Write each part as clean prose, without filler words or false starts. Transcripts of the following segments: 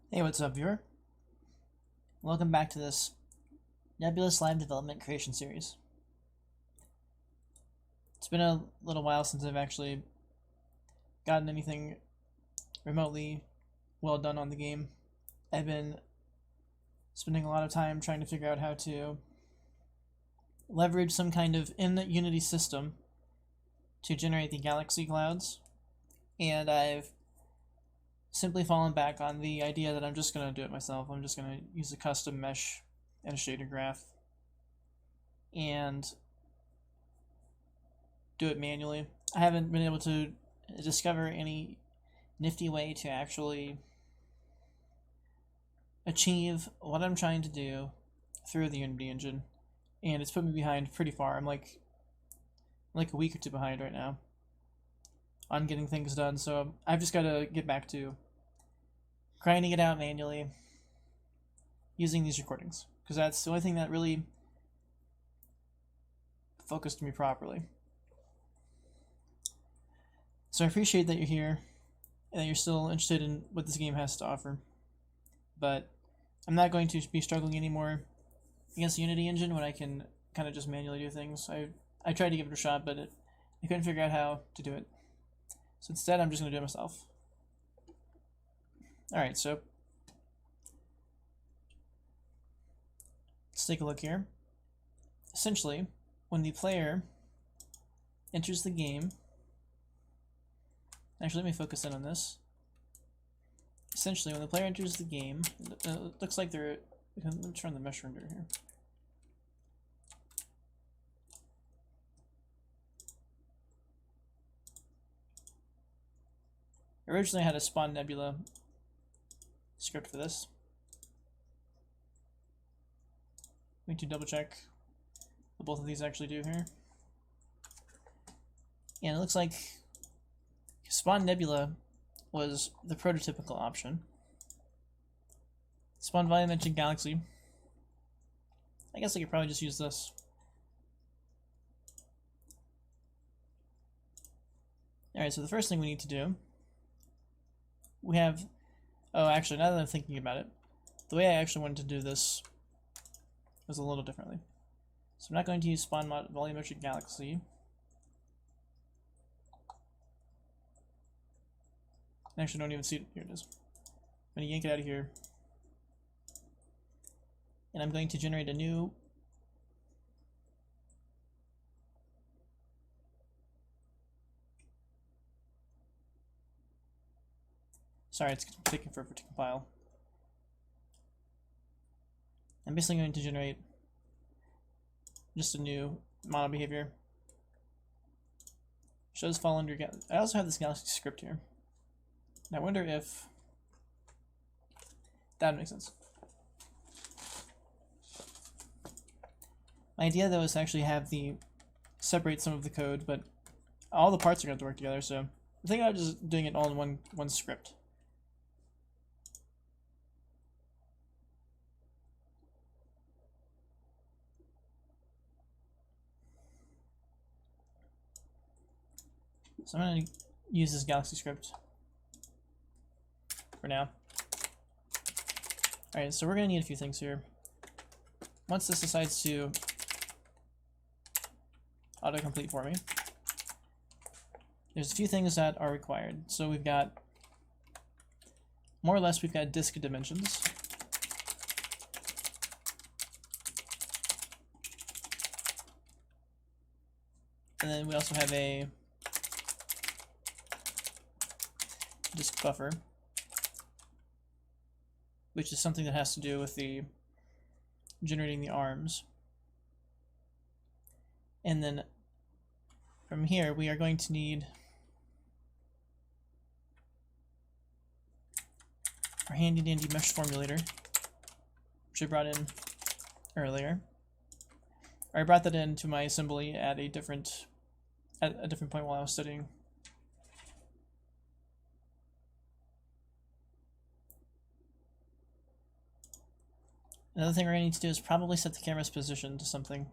Hey, what's up, viewer? Welcome back to this Nebulous Live Development Creation Series. It's been a little while since I've actually gotten anything remotely well done on the game. I've been spending a lot of time trying to figure out how to leverage some kind of in-Unity system to generate the galaxy clouds, and I've simply fallen back on the idea that I'm just going to do it myself. I'm just going to use a custom mesh and a shader graph and do it manually. I haven't been able to discover any nifty way to actually achieve what I'm trying to do through the Unity engine, and it's put me behind pretty far. I'm like a week or two behind right now on getting things done, so I've just got to get back to grinding it out manually using these recordings, because that's the only thing that really focused me properly. So I appreciate that you're here and that you're still interested in what this game has to offer, but I'm not going to be struggling anymore against the Unity engine when I can kind of just manually do things. I tried to give it a shot, but I couldn't figure out how to do it. So instead, I'm just going to do it myself. Alright, so let's take a look here. Essentially, when the player enters the game, actually, let me focus in on this. Essentially, when the player enters the game, it looks like they're... Let me turn the mesh render here. Originally, I had a spawn nebula script for this. We need to double check what both of these actually do here. And it looks like spawn nebula was the prototypical option. Spawn volumetric galaxy. I guess I could probably just use this. Alright, so the first thing we need to do, we have... Oh, actually, now that I'm thinking about it, the way I actually wanted to do this was a little differently. So I'm not going to use spawn volumetric galaxy. I actually don't even see it. Here it is. I'm going to yank it out of here. And I'm going to generate a new sorry, it's taking forever to compile. I'm basically going to generate just a new model behavior. Shows fall under I also have this galaxy script here. And I wonder if that would make sense. My idea though is to actually have separate some of the code, but all the parts are going to work together, so I'm thinking about just doing it all in one script. So I'm going to use this galaxy script for now. Alright, so we're going to need a few things here. Once this decides to autocomplete for me, there's a few things that are required. So we've got, more or less, we've got disk dimensions. And then we also have a disk buffer, which is something that has to do with the generating the arms. And then from here we are going to need our handy dandy mesh formulator, which I brought in earlier. I brought that into my assembly at a different point while I was studying. Another thing we're going to need to do is probably set the camera's position to something.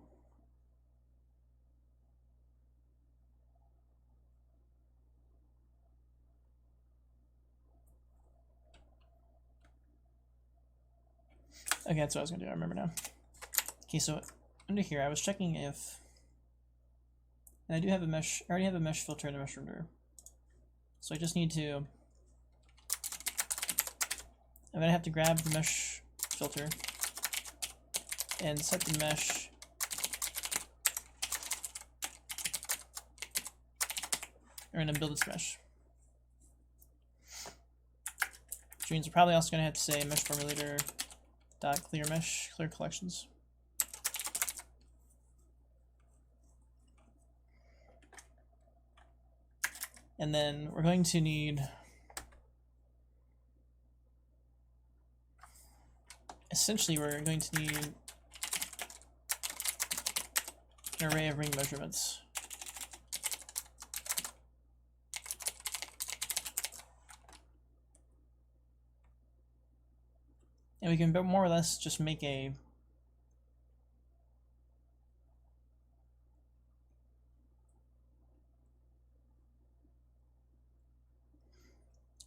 Okay, that's what I was gonna do. I remember now. Okay, so under here, I was checking if, and I do have a mesh. I already have a mesh filter and a mesh renderer. So I just need to. I'm gonna have to grab the mesh filter and set the mesh. We're gonna build its mesh. Which means we're probably also gonna have to say mesh formulator dot clear mesh, clear collections. And then we're going to need essentially we're going to need an array of ring measurements. And we can more or less just make a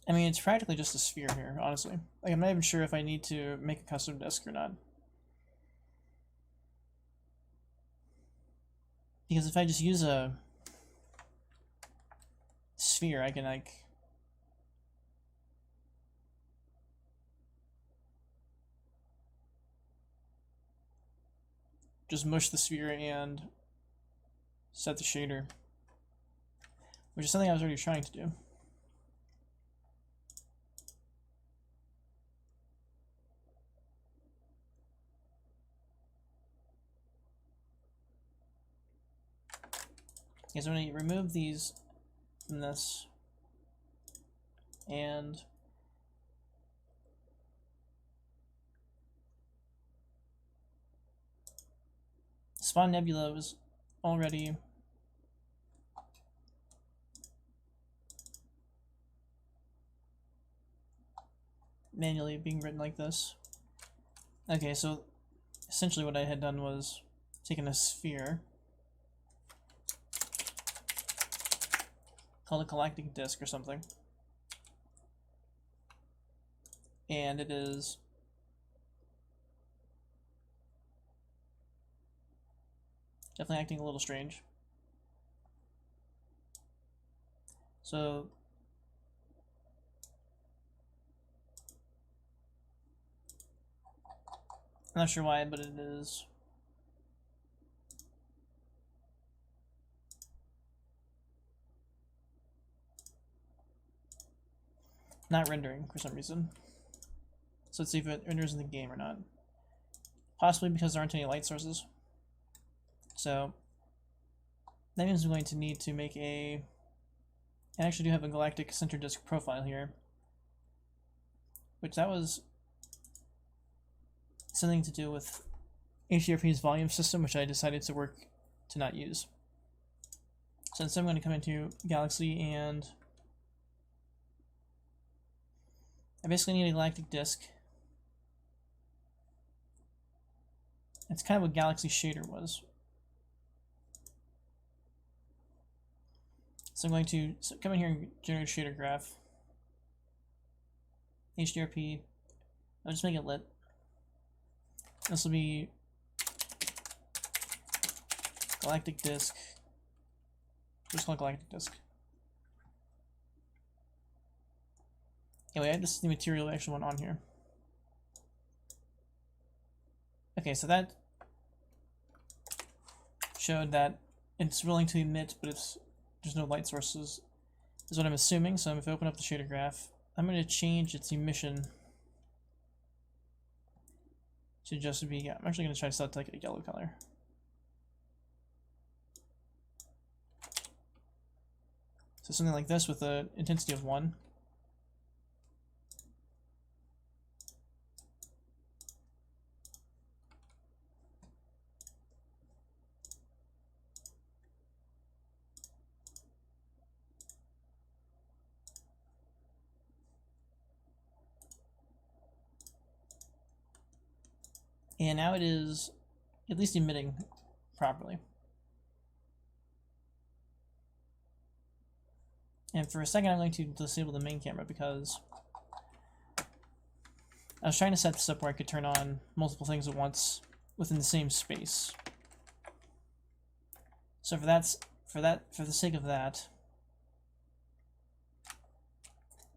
I mean, it's practically just a sphere here, honestly. Like, I'm not even sure if I need to make a custom disk or not. Because if I just use a sphere, I can, like, just mush the sphere and set the shader, which is something I was already trying to do. Okay, so I'm going to remove these from this and spawn nebula was already manually being written like this. Okay, so essentially what I had done was taken a sphere called a galactic disk or something, and it is definitely acting a little strange. So I'm not sure why, but it is not rendering for some reason. So let's see if it renders in the game or not. Possibly because there aren't any light sources. So that means I'm going to need to make a... I actually do have a galactic center disk profile here, which that was something to do with HDRP's volume system, which I decided to not use. So instead I'm going to come into Galaxy and I basically need a galactic disk. It's kind of what Galaxy Shader was. So I'm going to come in here and generate a shader graph. HDRP. I'll just make it lit. This will be galactic disk. Just call it galactic disk. Anyway, this is the material I actually want on here. Okay, so that showed that it's willing to emit, but there's no light sources, is what I'm assuming. So if I open up the shader graph, I'm going to change its emission to just be, I'm actually going to try to set it to like a yellow color. So something like this with an intensity of 1. And now it is at least emitting properly. And for a second I'm going to disable the main camera because I was trying to set this up where I could turn on multiple things at once within the same space. So for the sake of that,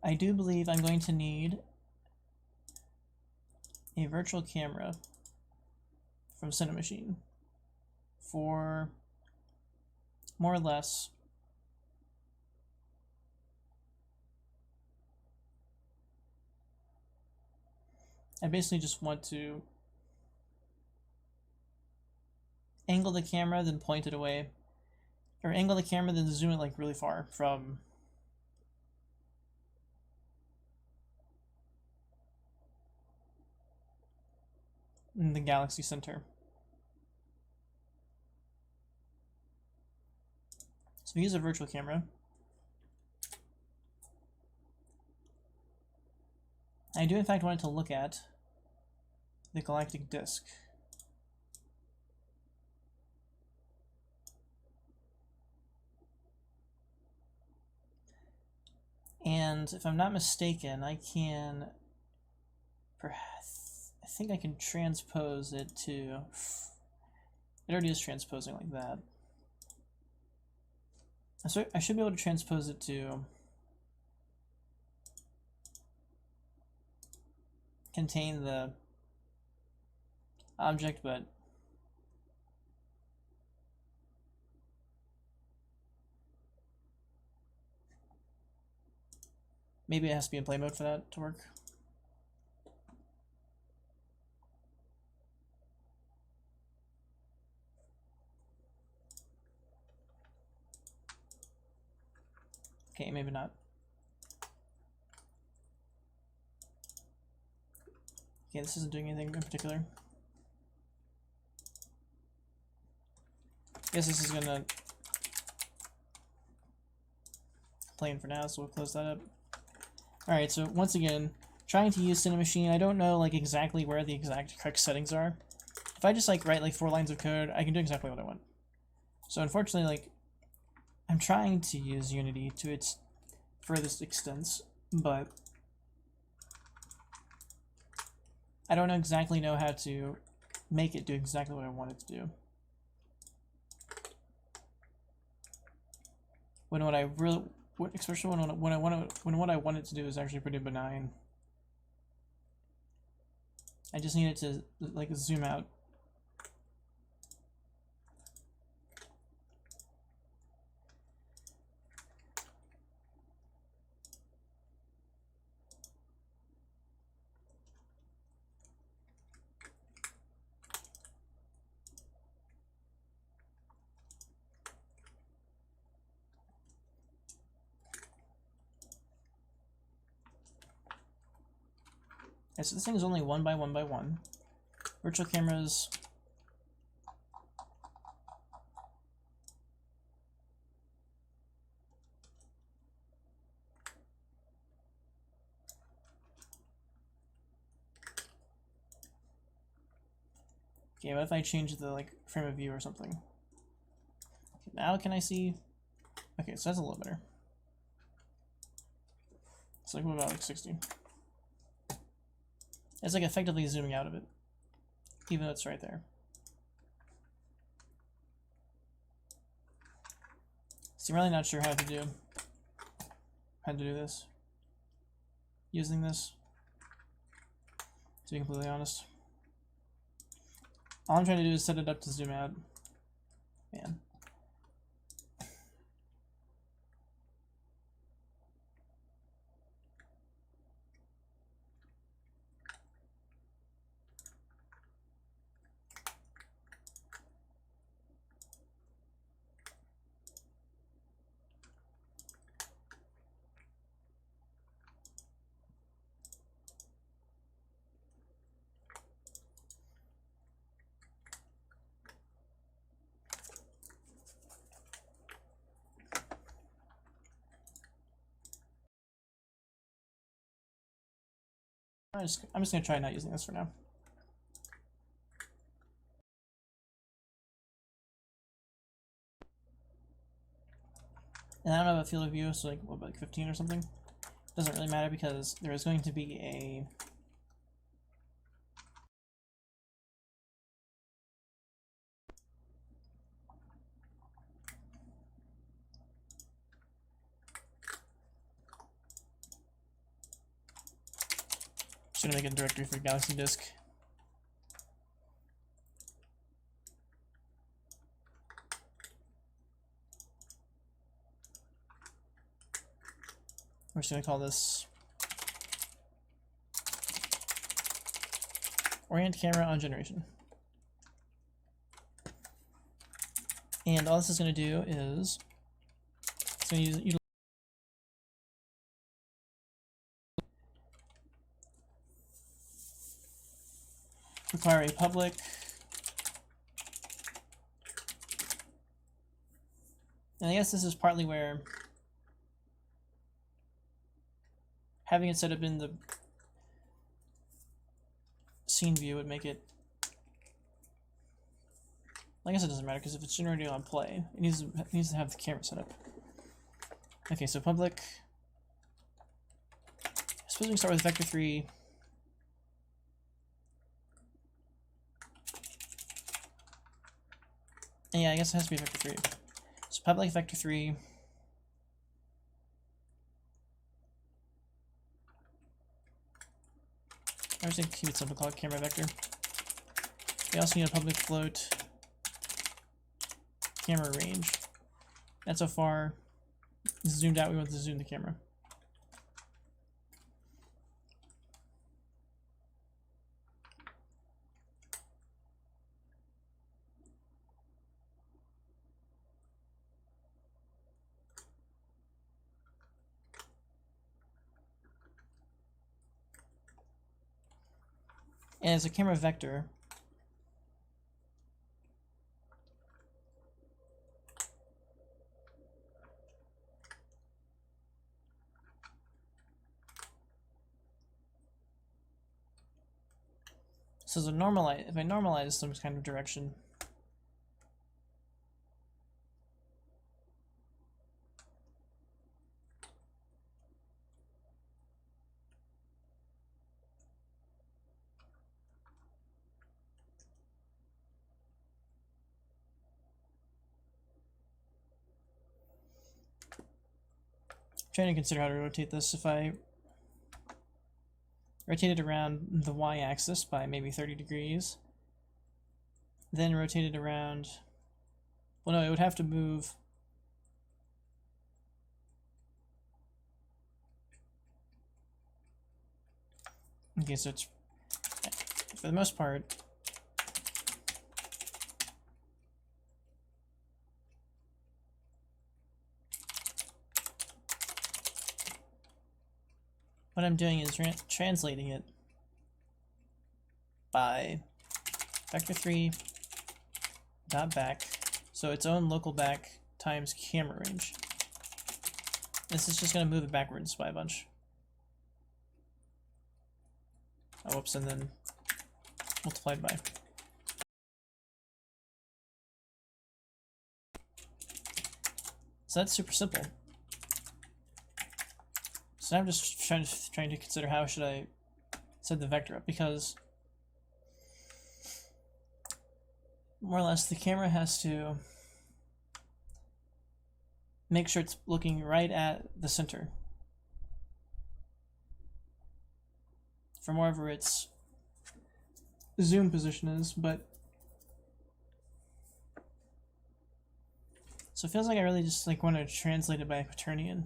I do believe I'm going to need a virtual camera from Cinemachine for more or less I basically just want to angle the camera, then point it away. Or angle the camera, then zoom it like really far from the galaxy center. So we use a virtual camera. I do in fact want it to look at the galactic disk. And if I'm not mistaken, I can perhaps, I think I can transpose it to, it already is transposing like that. So I should be able to transpose it to contain the object, but maybe it has to be in play mode for that to work. Okay, maybe not. Okay, this isn't doing anything in particular. I guess this is gonna play in for now, so we'll close that up. Alright, so once again, trying to use Cinemachine, I don't know like exactly where the exact correct settings are. If I just like write like 4 lines of code, I can do exactly what I want. So unfortunately, like, I'm trying to use Unity to its furthest extents, but I don't exactly know how to make it do exactly what I want it to do. When what I really, especially when what I want it to do is actually pretty benign. I just need it to like zoom out. Okay, so this thing is only 1 by 1 by 1. Virtual cameras. Okay, what if I change the like frame of view or something? Okay, now can I see? Okay, so that's a little better. It's like what about like 60? It's like effectively zooming out of it, even though it's right there. So I'm really not sure how to do this using this, to be completely honest. All I'm trying to do is set it up to zoom out. Man. I'm just gonna try not using this for now. And I don't have a field of view, so like what, like 15 or something? Doesn't really matter because there is going to be a Just gonna make a directory for Galaxy Disk. We're just gonna call this orient camera on generation. And all this is going to do is it's going to use require a public and I guess this is partly where having it set up in the scene view would make it. I guess it doesn't matter because if it's generating on play, it needs to have the camera set up. Okay, so public. I suppose we can start with vector 3. And yeah, I guess it has to be vector 3. So public vector 3. I was going to keep it simple, call it camera vector. We also need a public float camera range. That's how far zoomed out we want to zoom the camera. And as a camera vector, so if I normalize some kind of direction, trying to consider how to rotate this. If I rotate it around the y-axis by maybe 30 degrees, then rotate it around, well no, it would have to move okay, so it's, for the most part, what I'm doing is translating it by vector 3 dot back, so its own local back times camera range. This is just going to move it backwards by a bunch. Oh, whoops, and then multiplied by. So that's super simple. So now I'm just trying to consider how should I set the vector up, because more or less the camera has to make sure it's looking right at the center from wherever its zoom position is, but so it feels like I really just like want to translate it by quaternion.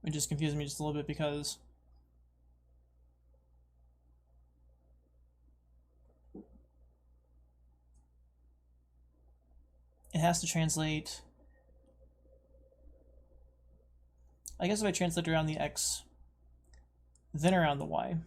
It just confused me just a little bit because it has to translate. I guess if I translate around the x, then around the y.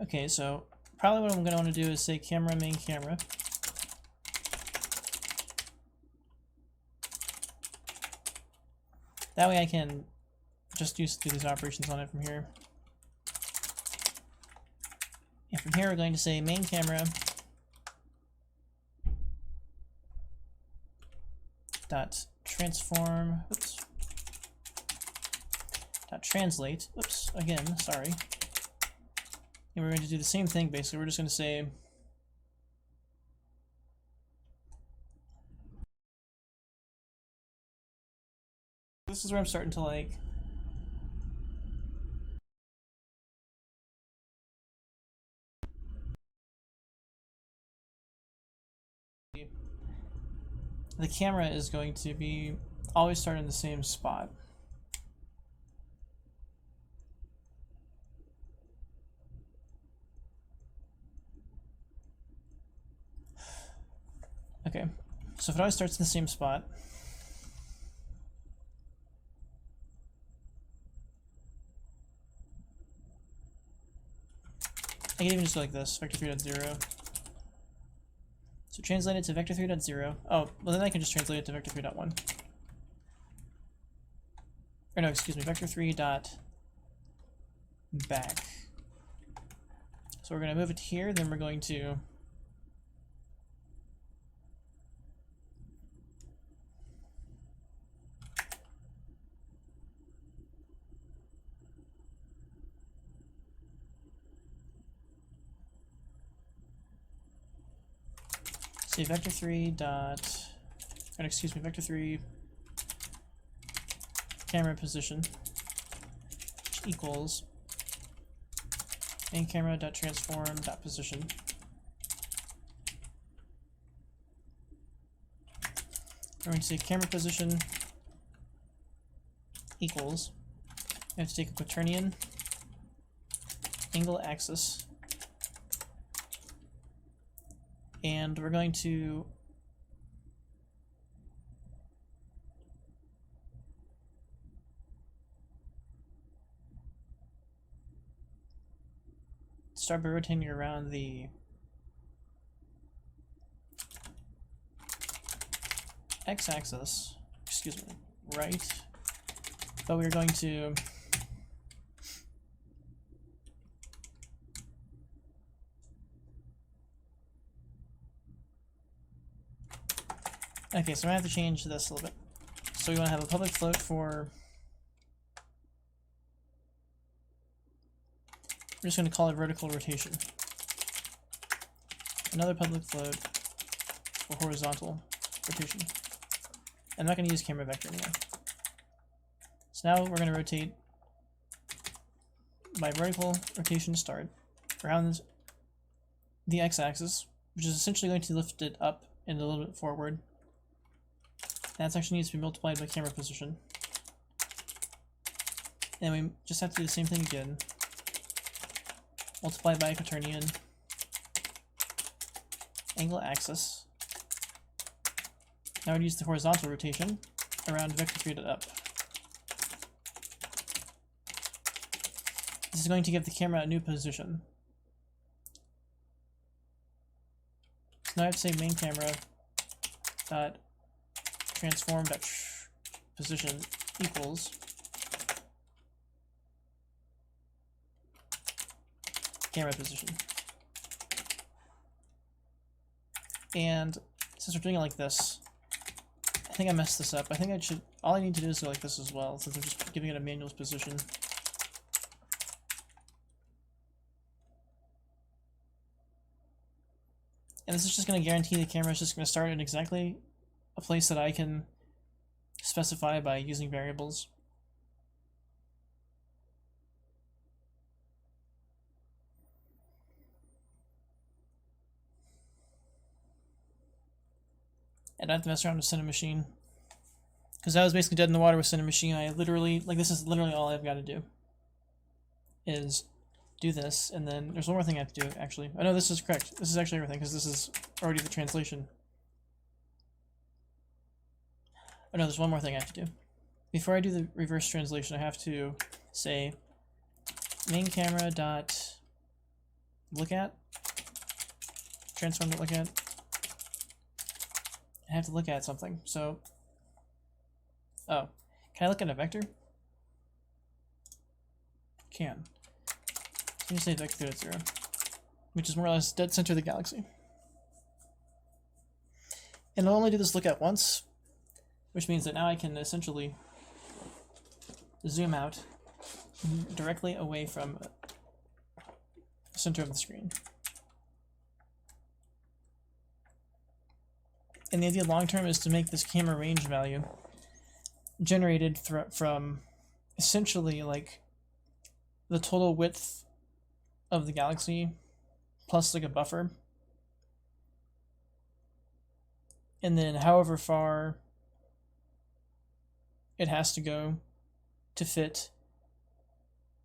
Okay, so probably what I'm going to want to do is say camera main camera. That way I can just do these operations on it from here. And from here we're going to say main camera dot transform, oops, dot translate, oops, again, sorry. And we're going to do the same thing basically. We're just going to say this is where I'm starting to like the camera is going to be always start in the same spot. Okay, so if it always starts in the same spot, I can even just go like this, vector3.0. So translate it to vector3.0. Oh, well then I can just translate it to vector3.1. Or no, excuse me, vector3.back. So we're going to move it here, then we're going to say vector3 dot, or excuse me, vector3 camera position equals main camera dot transform dot position. We're going to say camera position equals, we have to take a quaternion angle axis, and we're going to start by rotating around the x-axis, excuse me, right, but we're going to okay, so I have to change this a little bit. So we want to have a public float for, we're just going to call it vertical rotation. Another public float for horizontal rotation. I'm not going to use camera vector anymore. So now we're going to rotate by vertical rotation start around the x-axis, which is essentially going to lift it up and a little bit forward. That actually needs to be multiplied by camera position. And we just have to do the same thing again. Multiply by a quaternion angle axis. Now we'd use the horizontal rotation around vector3.up. This is going to give the camera a new position. So now I have to say main camera dot transform dot position equals camera position. And since we're doing it like this, I think I messed this up. I think I should, all I need to do is go like this as well, since I'm just giving it a manual position. And this is just going to guarantee the camera is just going to start in exactly a place that I can specify by using variables. And I have to mess around with Cinemachine, because I was basically dead in the water with Cinemachine. I literally, like, this is literally all I've got to do is do this, and then there's one more thing I have to do, actually. Oh no, this is correct. This is actually everything, because this is already the translation. Oh no, there's one more thing I have to do. Before I do the reverse translation, I have to say main camera dot look at, transform to look at. I have to look at something, so, oh, Can I look at a vector? Can. So you say vector at 0, which is more or less dead center of the galaxy. And I'll only do this look at once, which means that now I can essentially zoom out directly away from the center of the screen. And the idea long term is to make this camera range value generated from essentially like the total width of the galaxy plus like a buffer, and then however far it has to go to fit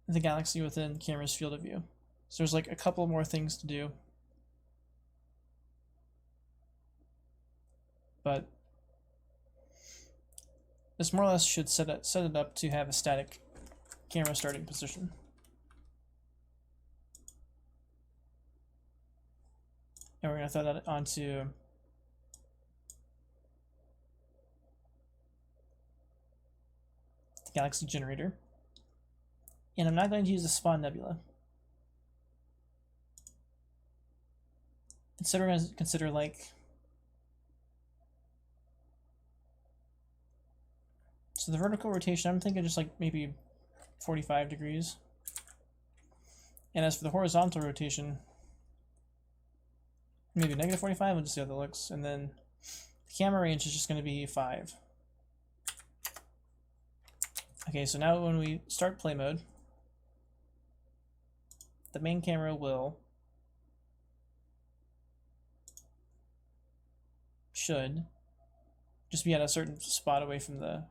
the galaxy within the camera's field of view. So there's like a couple more things to do, but this more or less should set it up to have a static camera starting position. And we're going to throw that onto the galaxy generator. And I'm not going to use the spawn nebula. Instead, we're going to consider like so the vertical rotation, I'm thinking just like maybe 45 degrees. And as for the horizontal rotation, maybe negative 45, we'll just see how that looks. And then the camera range is just going to be 5. Okay, so now when we start play mode, the main camera should just be at a certain spot away from the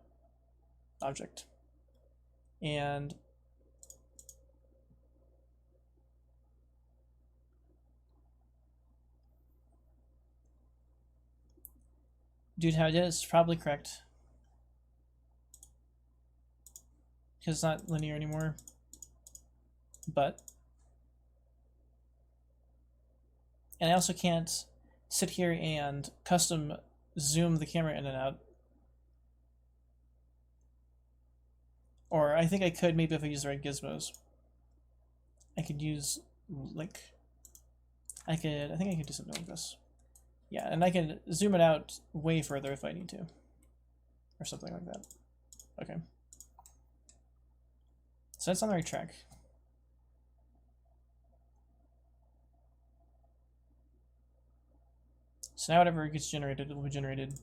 object. And dude, how I did it is probably correct, because it's not linear anymore. And I also can't sit here and custom zoom the camera in and out. Or I think I could, maybe if I use the right gizmos. I could use, like, I think I could do something like this. Yeah, and I can zoom it out way further if I need to. Or something like that. Okay. So that's on the right track. So now whatever gets generated will be generated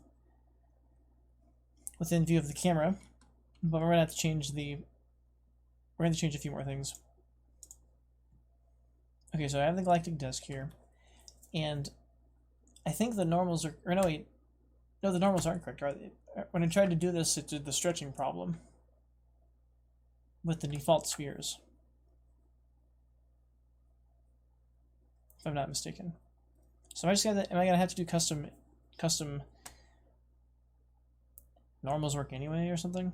within view of the camera, but we're gonna have to change a few more things. Okay, so I have the galactic disk here, and I think the normals are, or no wait, no, the normals aren't correct, are they? When I tried to do this, it did the stretching problem with the default spheres, if I'm not mistaken. So am I gonna have to do custom normals work anyway or something?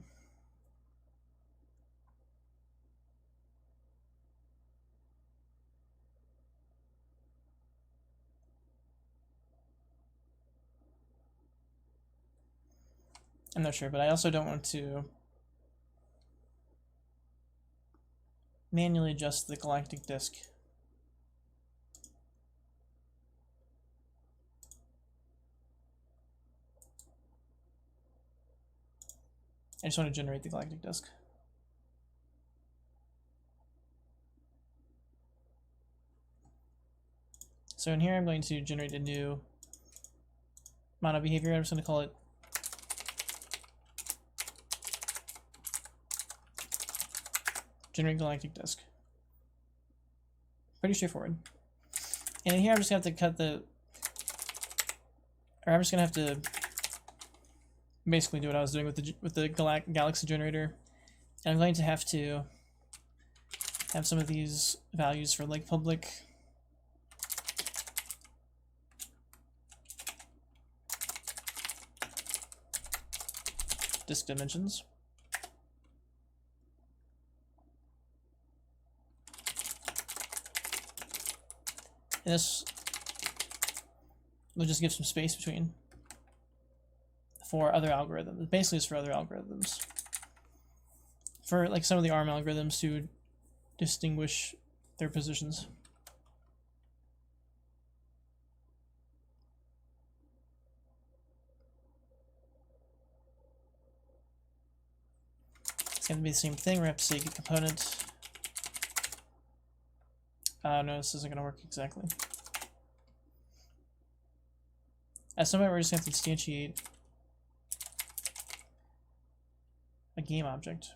I'm not sure, but I also don't want to manually adjust the galactic disk. I just want to generate the galactic disk. So in here I'm going to generate a new mono behavior. I'm just going to call it generate galactic disk. Pretty straightforward. And in here I'm just going to have to cut the, or I'm just going to have to basically do what I was doing with the galaxy generator. And I'm going to have some of these values for like public disk dimensions. And this will just give some space between for other algorithms. Basically, it's for other algorithms. for like some of the ARM algorithms to distinguish their positions. It's going to be the same thing. We have to say get component. No, this isn't going to work exactly. At some point, we're just going to have to instantiate a game object.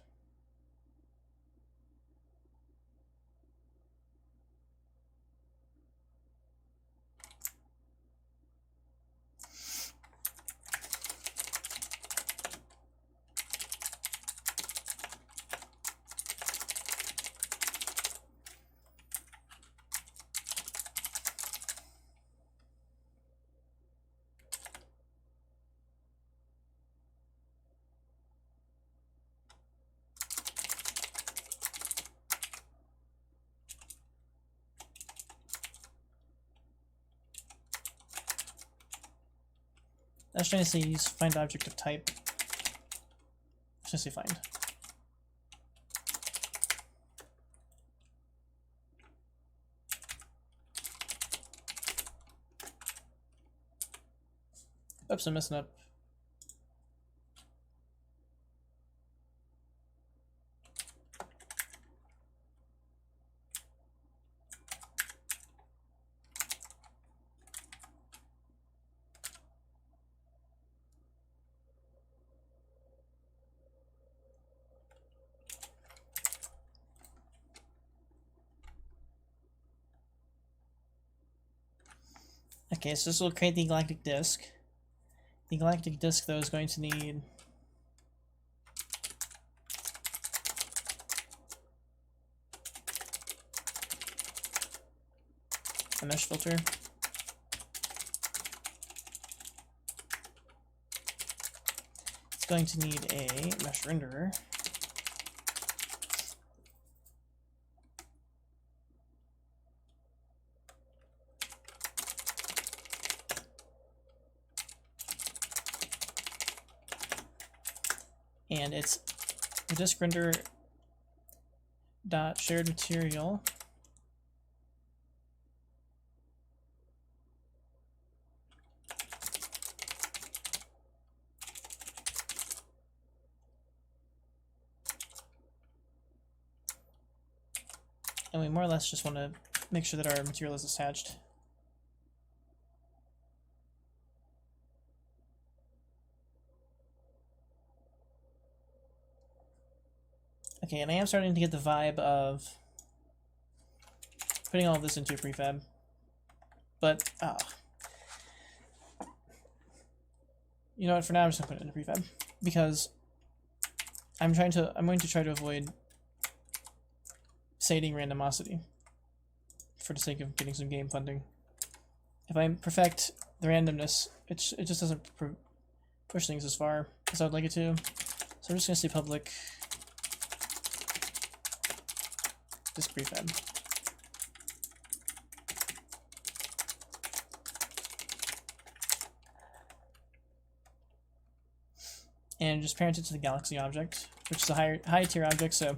I was trying to say use find object of type. I was going to say find. Oops, I'm messing up. Okay, so this will create the galactic disk. The galactic disk, though, is going to need a mesh filter. It's going to need a mesh renderer. And it's the disk render dot shared material and we more or less just want to make sure that our material is attached. Okay, and I am starting to get the vibe of putting all of this into a prefab, but you know what? For now, I'm just gonna put it in a prefab because I'm going to try to avoid sating randomosity for the sake of getting some game funding. If I perfect the randomness, it just doesn't push things as far as I would like it to. So I'm just gonna say public disk prefab. And just parent it to the galaxy object, which is a high tier object, so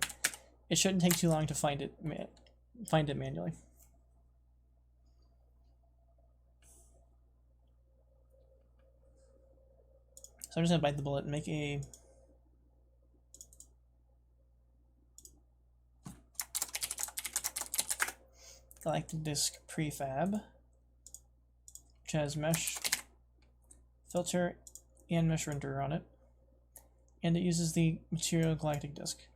it shouldn't take too long to find it manually. So I'm just gonna bite the bullet and make a galactic disk prefab, which has mesh filter and mesh renderer on it, and it uses the material galactic disk.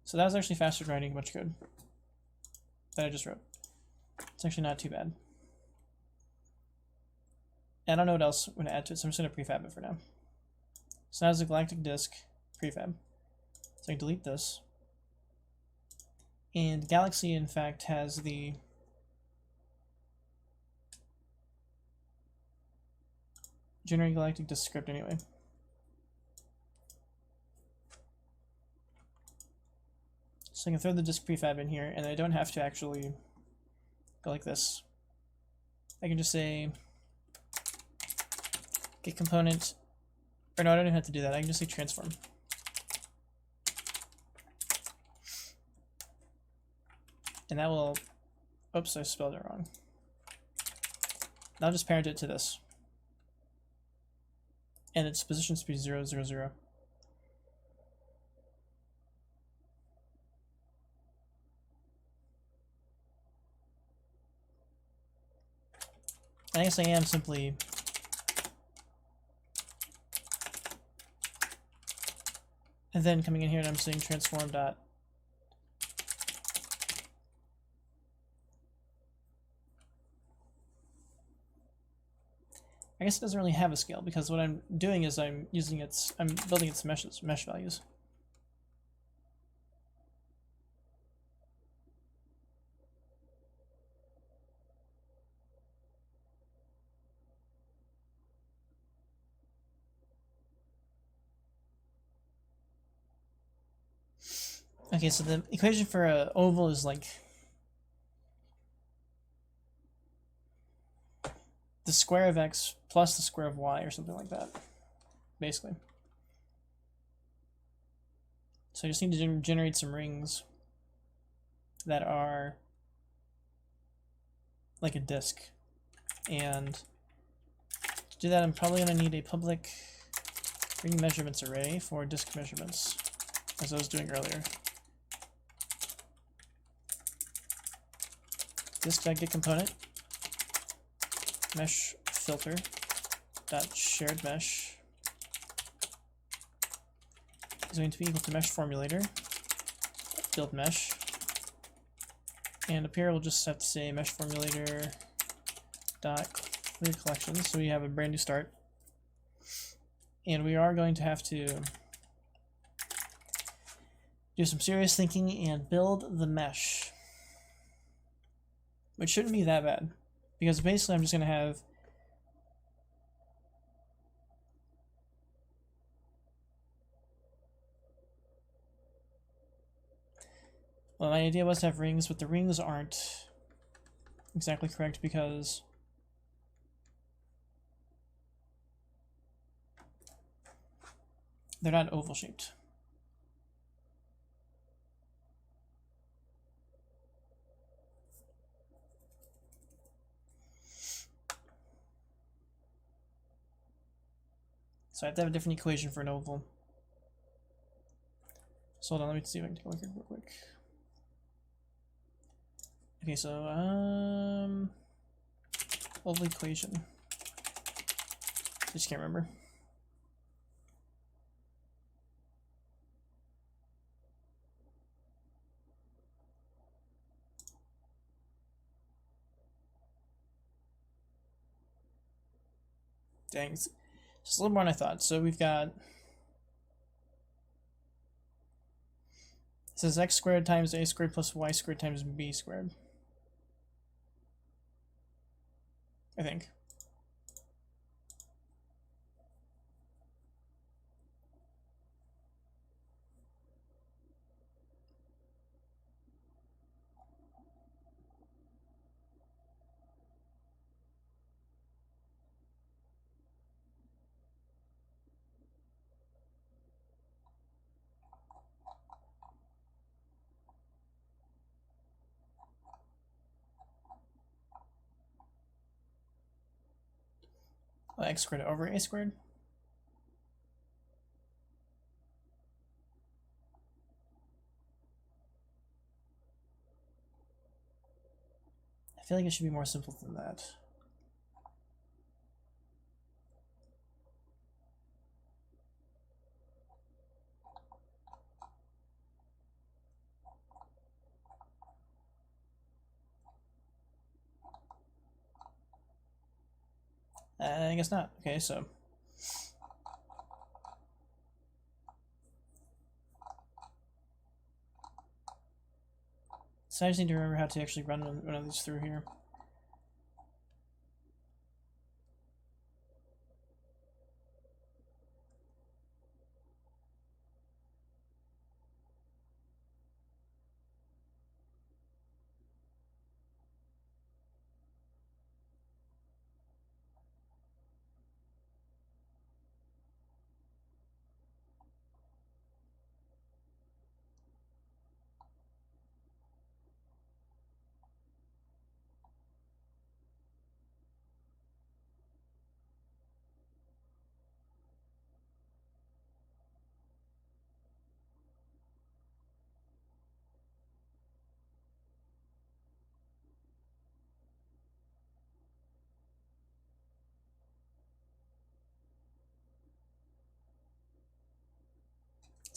So that was actually faster than writing a bunch of code that I just wrote. It's actually not too bad. And I don't know what else I'm going to add to it, so I'm just going to prefab it for now. So now it's a galactic disk prefab. So I can delete this. And Galaxy, in fact, has the generate galactic disk script anyway. So I can throw the disk prefab in here, and I don't have to actually go like this. I can just say get component, or no, I don't even have to do that. I can just say transform. And that will, oops, I spelled it wrong. I'll just parent it to this. And its position speed 0, 0, 0. I guess I am simply and then coming in here and I'm saying transform dot. I guess it doesn't really have a scale because what I'm doing is I'm building its mesh values. Okay, so the equation for an oval is like the square of x plus the square of y or something like that, basically. So I just need to generate some rings that are like a disk. And to do that, I'm probably going to need a public ring measurements array for disk measurements, as I was doing earlier. Disk.get component mesh filter dot shared mesh is going to be equal to mesh formulator build mesh, and up here we'll just have to say mesh formulator dot clear collection, so we have a brand new start, and we are going to have to do some serious thinking and build the mesh, which shouldn't be that bad, because basically I'm just going to have well, my idea was to have rings, but the rings aren't exactly correct because they're not oval shaped. So I have to have a different equation for an oval. So hold on, let me see if I can take a look here real quick. Okay, so oval equation. I just can't remember. Dang, it's just a little more than I thought. So we've got, it says x squared times a squared plus y squared times b squared, I think. X squared over a squared. I feel like it should be more simple than that. I guess not. Okay, so I just need to remember how to actually run one of these through here.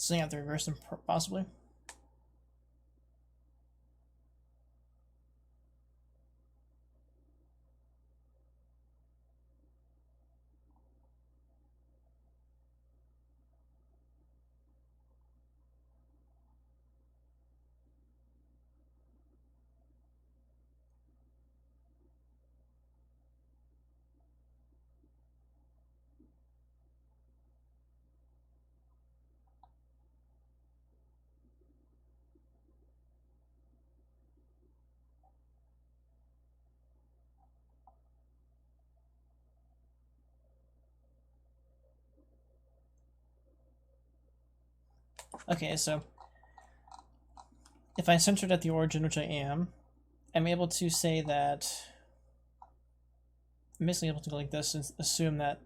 So you have to reverse them possibly. Okay, so if I center it at the origin, which I am, I'm able to say that I'm basically able to go like this and assume that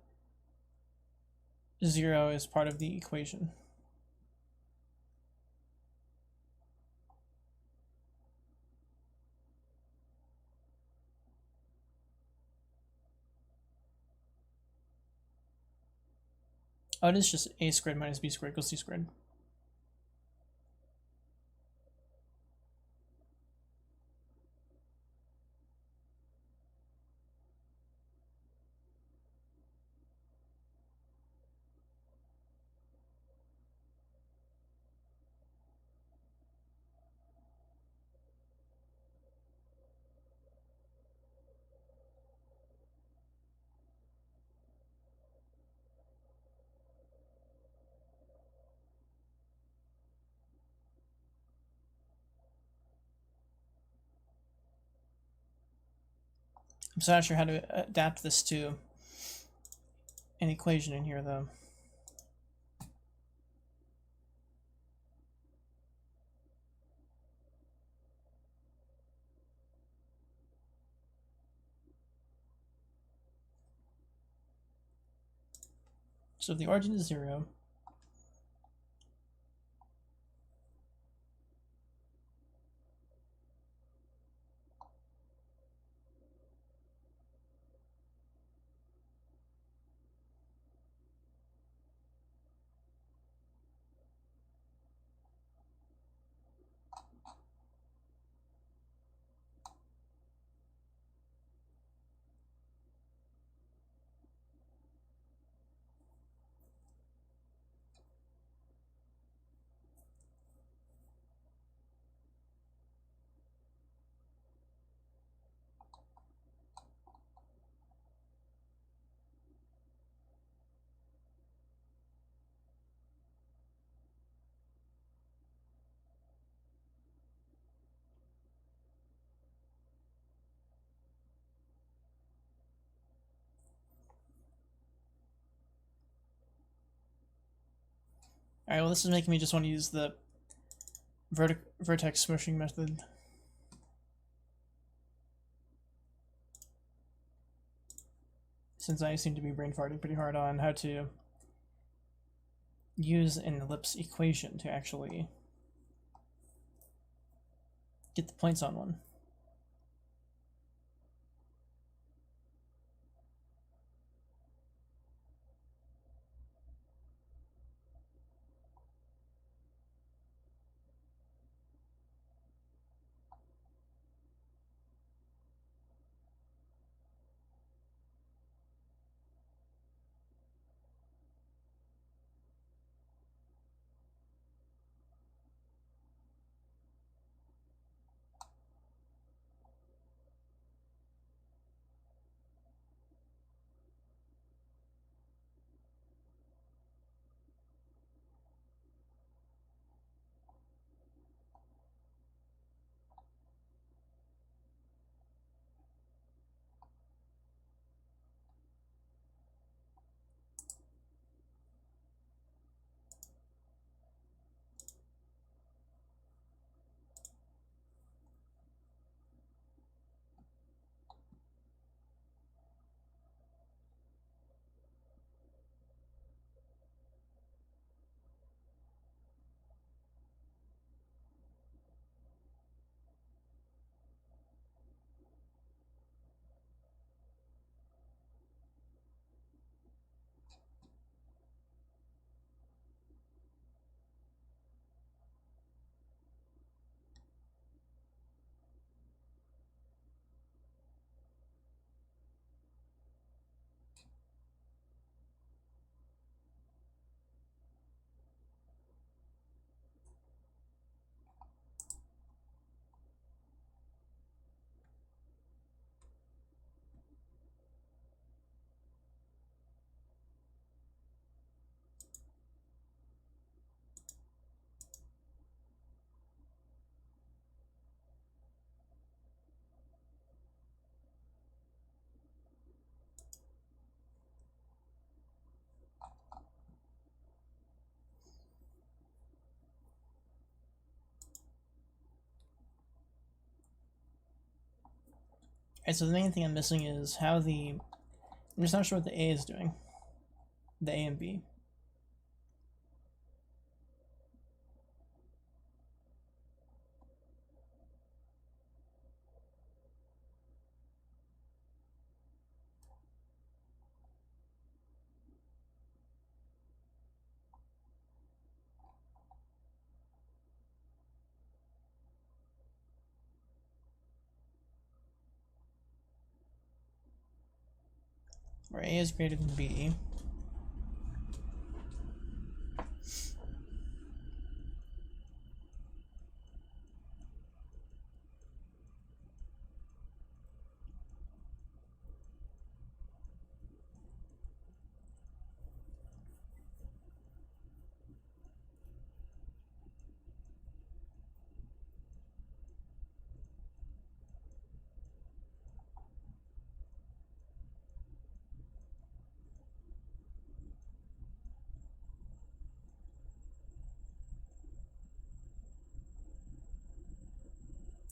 0 is part of the equation. Oh, it is just a squared minus b squared equals c squared. I'm still not sure how to adapt this to an equation in here, though. So if the origin is 0, alright, well, this is making me just want to use the vertex smushing method. Since I seem to be brain farting pretty hard on how to use an ellipse equation to actually get the points on one. Alright, so the main thing I'm missing is how the... I'm just not sure what the A is doing. The A and B. Where A is greater than B.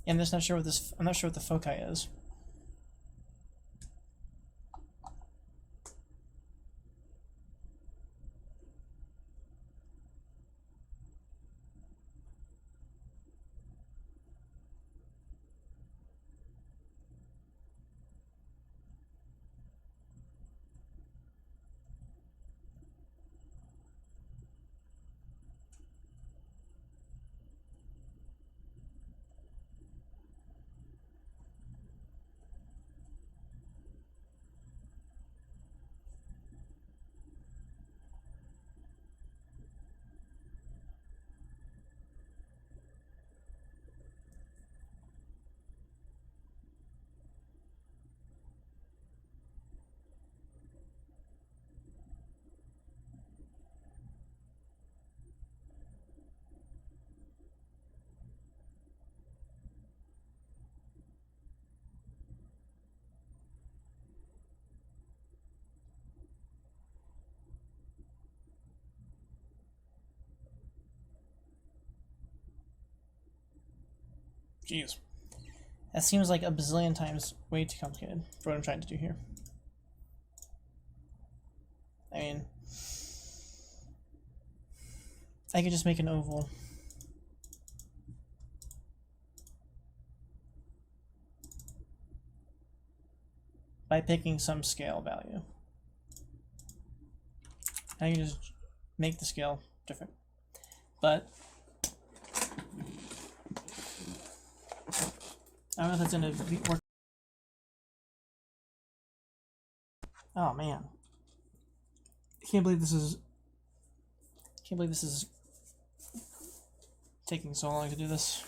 And I'm just not sure what this. I'm not sure what the foci is. Jeez. That seems like a bazillion times way too complicated for what I'm trying to do here. I mean, I could just make an oval. By picking some scale value. I can just make the scale different. But I don't know if that's gonna work. Oh man. I can't believe this is taking so long to do this.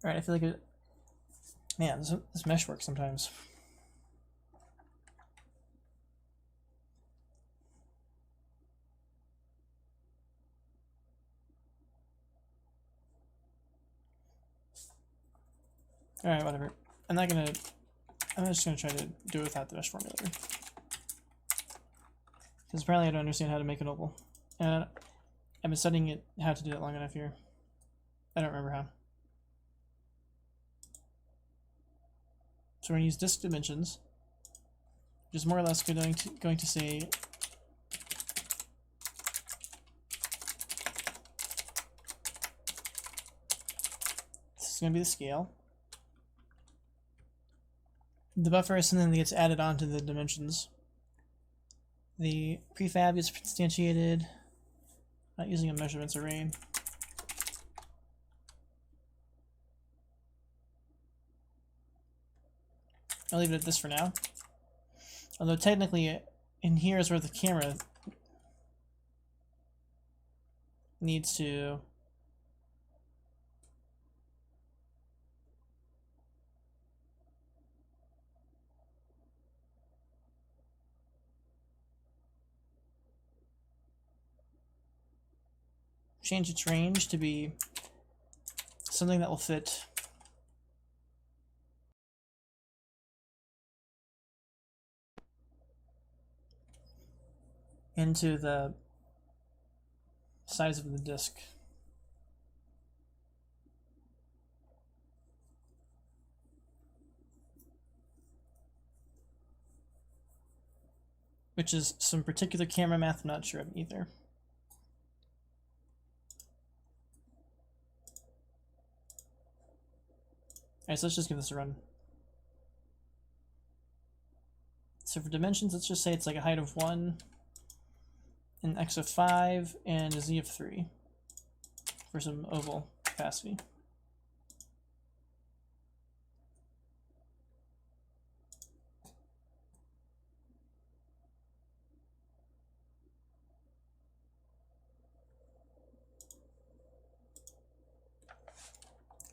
Alright, I feel like it... Man, this mesh works sometimes. Alright, whatever. I'm just gonna try to do it without the mesh formulator. Because apparently I don't understand how to make an oval. And I've been studying it, how to do it long enough here. I don't remember how. So we're going to use disk dimensions, which is more or less going to say this is going to be the scale. The buffer is something that gets added onto the dimensions. The prefab is instantiated, not using a measurements array. I'll leave it at this for now. Although technically, in here is where the camera needs to change its range to be something that will fit into the size of the disc. Which is some particular camera math I'm not sure of either. Alright, so let's just give this a run. So for dimensions, let's just say it's like a height of 1, an x of 5, and a z of 3 for some oval capacity.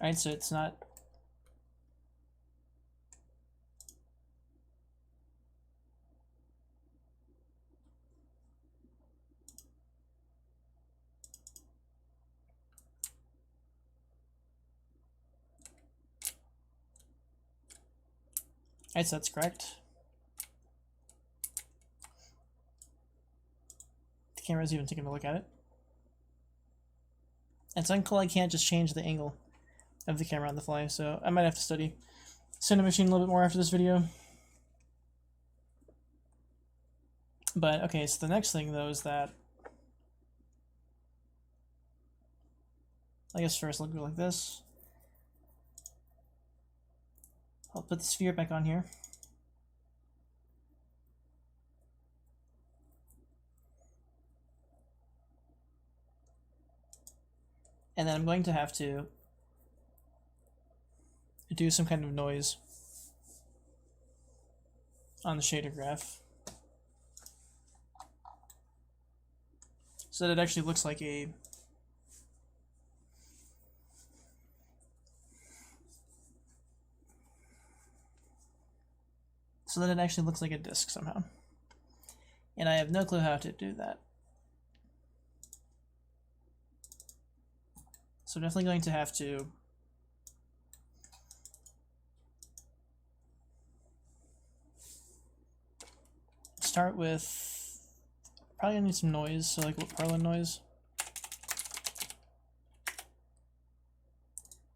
Alright, so it's not... Alright, so that's correct. The camera's even taking a look at it. It's uncool I can't just change the angle of the camera on the fly, so I might have to study Cinemachine a little bit more after this video. But okay, so the next thing though is that I guess first I'll go like this. I'll put the sphere back on here. And then I'm going to have to do some kind of noise on the shader graph so that it actually looks like a disc somehow. And I have no clue how to do that. So I'm definitely going to have to start with, probably gonna need some noise, so like Perlin noise.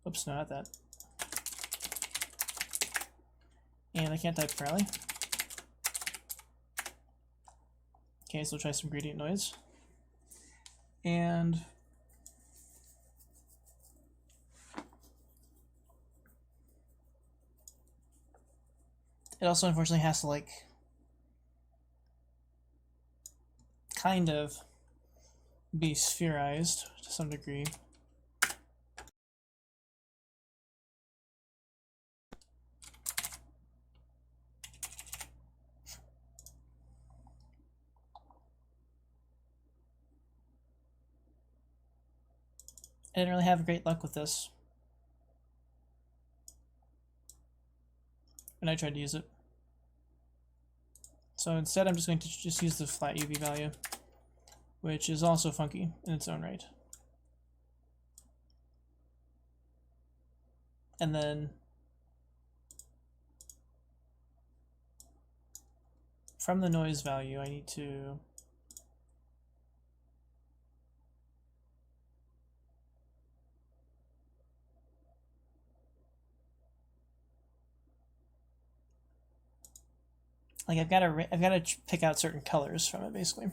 Oops, no, not that. And I can't type Farley. Okay, so we'll try some gradient noise. And it also unfortunately has to like kind of be spherized to some degree. I didn't really have great luck with this when I tried to use it. So instead I'm just going to just use the flat UV value, which is also funky in its own right. And then from the noise value I need to like I've got to pick out certain colors from it basically,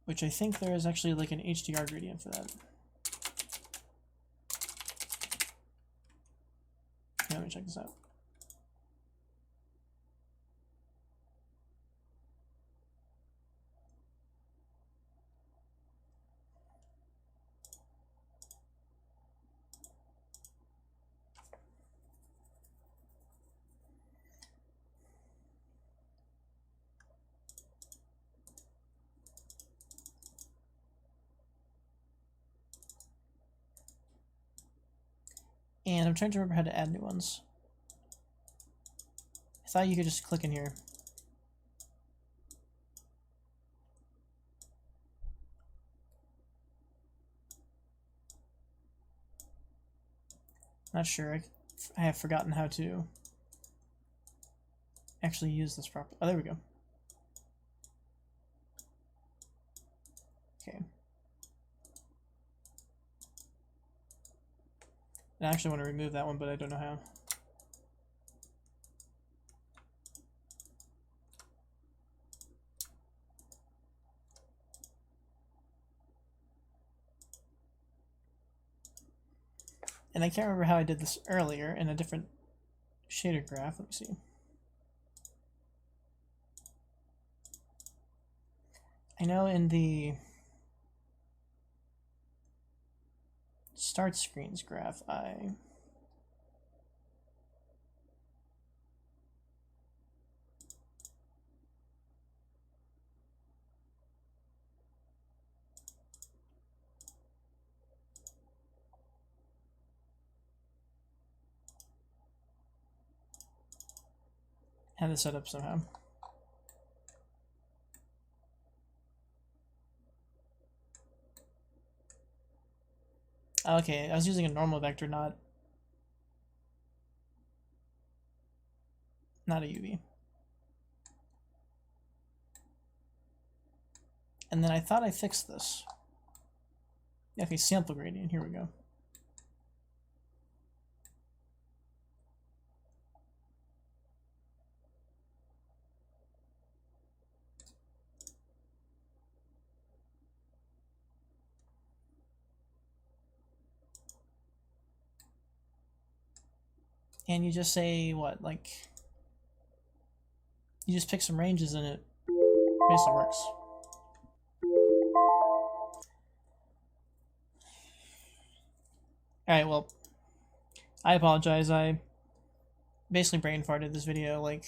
which I think there is actually like an HDR gradient for that. Yeah, let me check this out. And I'm trying to remember how to add new ones. I thought you could just click in here. Not sure. I have forgotten how to actually use this properly. Oh, there we go. Okay. I actually want to remove that one, but I don't know how. And I can't remember how I did this earlier in a different shader graph. Let me see. I know in the start screens graph, I had this set up somehow. Okay, I was using a normal vector, not a UV. And then I thought I fixed this. Okay, sample gradient, here we go. And you just say, what, like, you just pick some ranges and it basically works. Alright, well, I apologize. I basically brain farted this video. Like,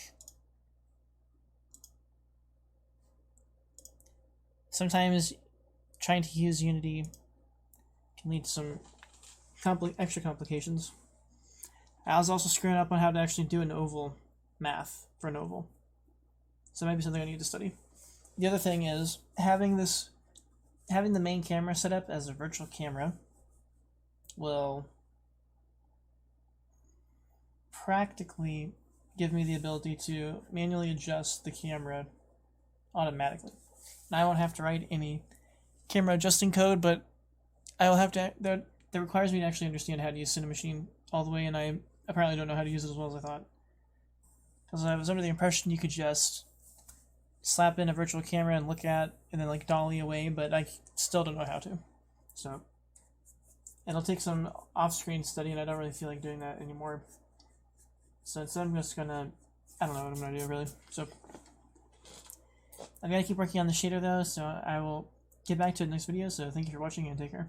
sometimes trying to use Unity can lead to some extra complications. I was also screwing up on how to actually do an oval math for an oval. So maybe something I need to study. The other thing is having the main camera set up as a virtual camera will practically give me the ability to manually adjust the camera automatically. And I won't have to write any camera adjusting code, but I will have to. That requires me to actually understand how to use Cinemachine all the way, and I apparently don't know how to use it as well as I thought. Because I was under the impression you could just slap in a virtual camera and look at, and then like dolly away, but I still don't know how to. So it'll take some off-screen study, and I don't really feel like doing that anymore. So instead I'm just gonna, I don't know what I'm gonna do really. So I'm gonna keep working on the shader though, so I will get back to the next video. So thank you for watching and take care.